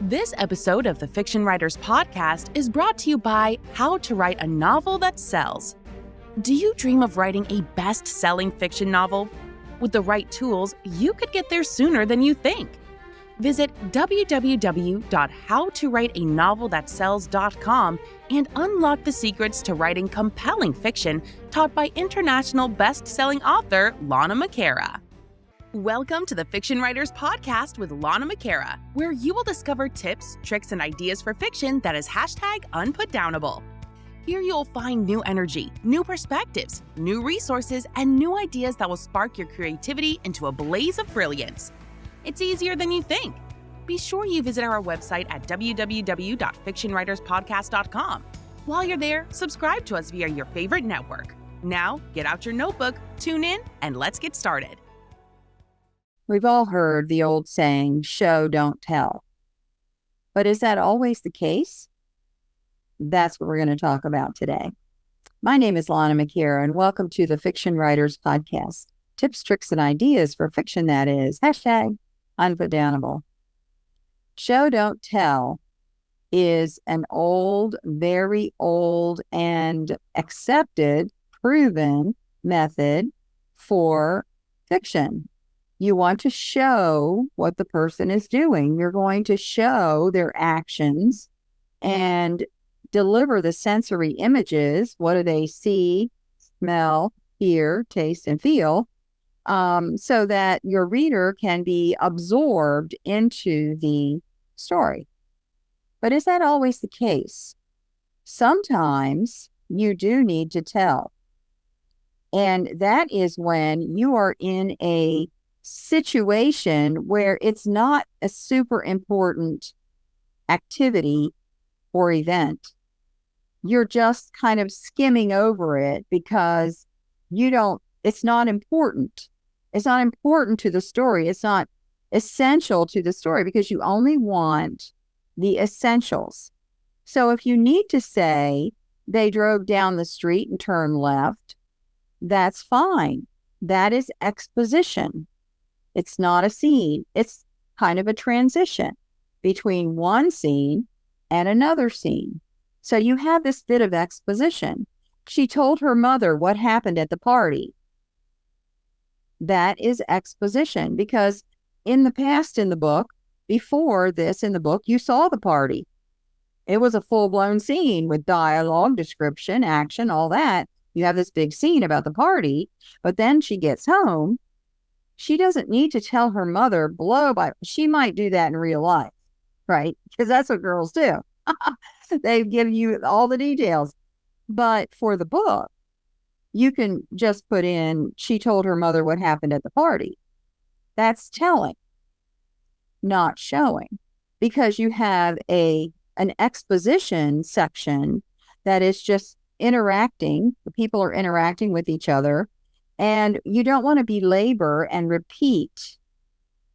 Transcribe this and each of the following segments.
This episode of the Fiction Writers Podcast is brought to you by How to Write a Novel That Sells. Do you dream of writing a best-selling fiction novel? With the right tools, you could get there sooner than you think. Visit www.howtowriteanovelthatsells.com and unlock the secrets to writing compelling fiction taught by international best-selling author Lana McAra. Welcome to the Fiction Writers Podcast with Lana McAra, where you will discover tips, tricks, and ideas for fiction that is #unputdownable. Here you'll find new energy, new perspectives, new resources, and new ideas that will spark your creativity into a blaze of brilliance. It's easier than you think. Be sure you visit our website at www.fictionwriterspodcast.com. While you're there, subscribe to us via your favorite network. Now, get out your notebook, tune in, and let's get started. We've all heard the old saying, show, don't tell. But is that always the case? That's what we're going to talk about today. My name is Lana McAra, and welcome to the Fiction Writers Podcast. Tips, tricks, and ideas for fiction that is #unputdownable. Show, don't tell is an old, very old, and accepted, proven method for fiction. You want to show what the person is doing. You're going to show their actions and deliver the sensory images. What do they see, smell, hear, taste, and feel? So that your reader can be absorbed into the story. But is that always the case? Sometimes you do need to tell. And that is when you are in a situation where it's not a super important activity or event. You're just kind of skimming over it because it's not important. It's not important to the story. It's not essential to the story because you only want the essentials. So if you need to say they drove down the street and turned left, that's fine. That is exposition. It's not a scene. It's kind of a transition between one scene and another scene. So you have this bit of exposition. She told her mother what happened at the party. That is exposition because in the past in the book, before this in the book, you saw the party. It was a full-blown scene with dialogue, description, action, all that. You have this big scene about the party, but then she gets home. She doesn't need to tell her mother blow by. She might do that in real life, right? Because that's what girls do. They give you all the details. But for the book, you can just put in, she told her mother what happened at the party. That's telling, not showing, because you have an exposition section that is just interacting. The people are interacting with each other. And you don't want to belabor and repeat.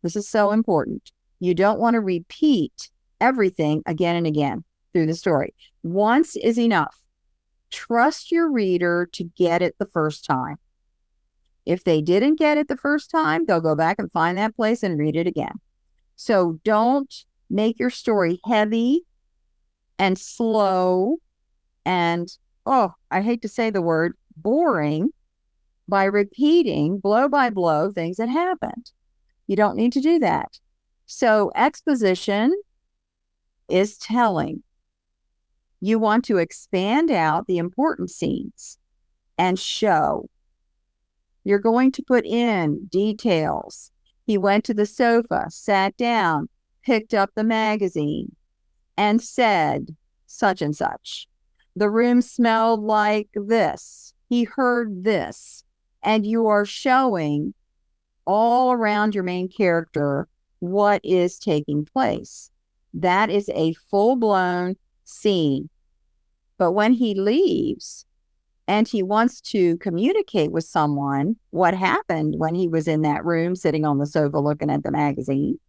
This is so important. You don't want to repeat everything again and again through the story. Once is enough. Trust your reader to get it the first time. If they didn't get it the first time, they'll go back and find that place and read it again. So don't make your story heavy and slow and, I hate to say the word, boring, by repeating blow by blow things that happened. You don't need to do that. So exposition is telling. You want to expand out the important scenes and show. You're going to put in details. He went to the sofa, sat down, picked up the magazine, and said such and such. The room smelled like this. He heard this. And you are showing all around your main character what is taking place. That is a full-blown scene. But when he leaves and he wants to communicate with someone what happened when he was in that room sitting on the sofa looking at the magazine,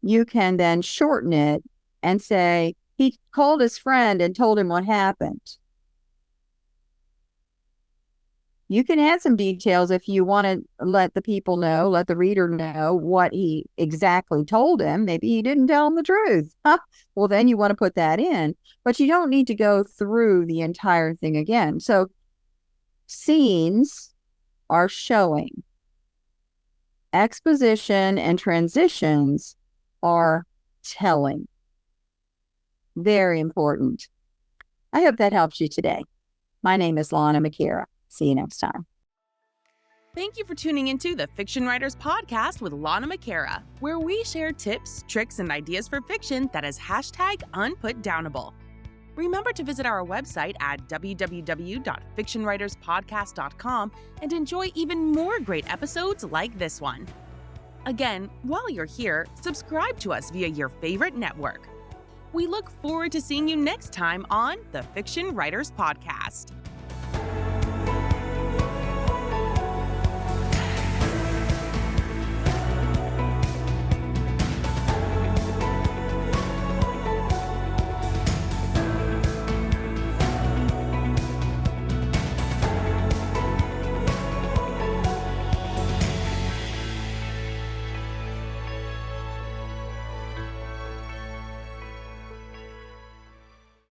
you can then shorten it and say, he called his friend and told him what happened. You can add some details if you want to let the people know, let the reader know what he exactly told him. Maybe he didn't tell him the truth. Well, then you want to put that in, but you don't need to go through the entire thing again. So scenes are showing. Exposition and transitions are telling. Very important. I hope that helps you today. My name is Lana McAra. See you next time. Thank you for tuning into the Fiction Writers Podcast with Lana McAra, where we share tips, tricks, and ideas for fiction that is #unputdownable. Remember to visit our website at www.fictionwriterspodcast.com and enjoy even more great episodes like this one. Again, while you're here, subscribe to us via your favorite network. We look forward to seeing you next time on the Fiction Writers Podcast.